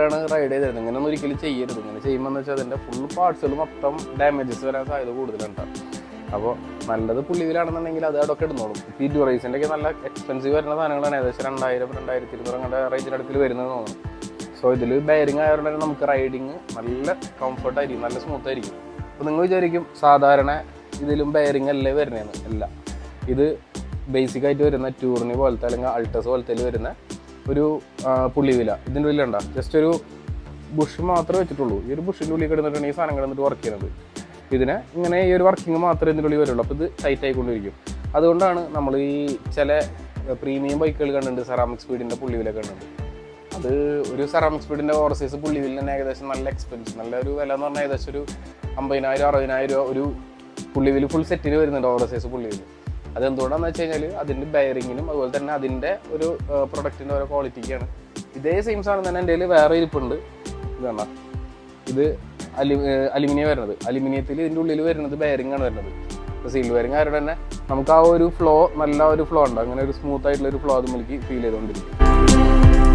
ാണ് റൈഡ് ചെയ്തിരുന്നത്. ഇങ്ങനെയൊന്നും ഒരിക്കലും ചെയ്യരുത്. ഇങ്ങനെ ചെയ്യുമ്പോൾ വെച്ചാൽ അതിൻ്റെ ഫുൾ പാർട്സുകൾ മൊത്തം ഡാമേജസ് വരാൻ സാധ്യത കൂടുതലുണ്ടാവും. അപ്പോൾ നല്ലത് പുള്ളിയിലാണെന്നുണ്ടെങ്കിൽ അത് അവിടെയൊക്കെ ഇടുന്നോളും. ഈ ഡ്യൂറൈസിൻ്റെ ഒക്കെ നല്ല എക്സ്പെൻസീവ് വരുന്ന സാധനങ്ങളാണ്. ഏകദേശം 2000-2200 അങ്ങനെ റേഞ്ചിനടുത്തിൽ വരുന്നത് തോന്നുന്നു. സോ ഇതിൽ ബെയറിംഗ് ആയതുകൊണ്ട് തന്നെ നമുക്ക് റൈഡിങ് നല്ല കംഫർട്ടായിരിക്കും, നല്ല സ്മൂത്ത് ആയിരിക്കും. അപ്പോൾ നിങ്ങൾ വിചാരിക്കും സാധാരണ ഇതിലും ബെയറിംഗ് അല്ലേ വരുന്നതെന്ന്. അല്ല, ഇത് ബേസിക്കായിട്ട് വരുന്ന ടൂറിനി പോലത്തെ അല്ലെങ്കിൽ അൾട്ടസ് പോലത്തെ വരുന്ന ഒരു പുള്ളിവില. ഇതിൻ്റെ ഉള്ളിലുണ്ടോ ജസ്റ്റ് ഒരു ബുഷ് മാത്രമേ വെച്ചിട്ടുള്ളൂ. ഈ ഒരു ബുഷിൻ്റെ ഉള്ളിൽ കിടന്നിട്ടാണ് ഈ സാധനം കിടന്നിട്ട് വർക്ക് ചെയ്യുന്നത്. ഇതിനെ ഇങ്ങനെ ഈ ഒരു വർക്കിംഗ് മാത്രമേ ഇതിൻ്റെ ഉള്ളിൽ വരുള്ളൂ. അപ്പോൾ ഇത് ടൈറ്റ് ആയിക്കൊണ്ടിരിക്കും. അതുകൊണ്ടാണ് നമ്മൾ ഈ ചില പ്രീമിയം ബൈക്കുകൾ കണ്ടിട്ടുണ്ട്, സെറാമിക് സ്പീഡിൻ്റെ പുള്ളിവിലൊക്കെ കണ്ടിട്ടുണ്ട്. അത് ഒരു സെറാമിക് സ്പീഡിൻ്റെ ഓവർസൈസ് പുള്ളിവിൽ തന്നെ ഏകദേശം നല്ല എക്സ്പെൻസ്, നല്ല ഒരു വില എന്ന് പറഞ്ഞാൽ ഏകദേശം ഒരു 50,000-60,000 രൂപ ഒരു പുള്ളിവിൽ ഫുൾ സെറ്റിന് വരുന്നുണ്ട്, ഓവർസൈസ് പുള്ളിവിൽ. അതെന്തുകൊണ്ടാണെന്ന് വെച്ച് കഴിഞ്ഞാൽ അതിൻ്റെ ബെയറിങ്ങിനും അതുപോലെ തന്നെ അതിൻ്റെ ഒരു പ്രൊഡക്റ്റിൻ്റെ ഓരോ ക്വാളിറ്റിക്കാണ്. ഇതേ സെയിം സാധനം തന്നെ എൻ്റെ കയ്യിൽ വേറെ ഇരിപ്പുണ്ട്. ഇത് കണ്ട, ഇത് അലുമിനിയം വരുന്നത്. അലുമിനിയത്തിൽ ഇതിൻ്റെ ഉള്ളിൽ വരുന്നത് ബെയറിംഗ് ആണ് വരുന്നത്. ഇപ്പോൾ സീൽ ബെയറിംഗ് ആയതുകൊണ്ട് തന്നെ നമുക്ക് ആ ഒരു ഫ്ലോ, നല്ല ഒരു ഫ്ലോ ഉണ്ട്, അങ്ങനെ ഒരു സ്മൂത്ത് ആയിട്ടുള്ള ഒരു ഫ്ലോ അത് നമുക്ക് ഫീൽ ചെയ്തുകൊണ്ടിരിക്കും.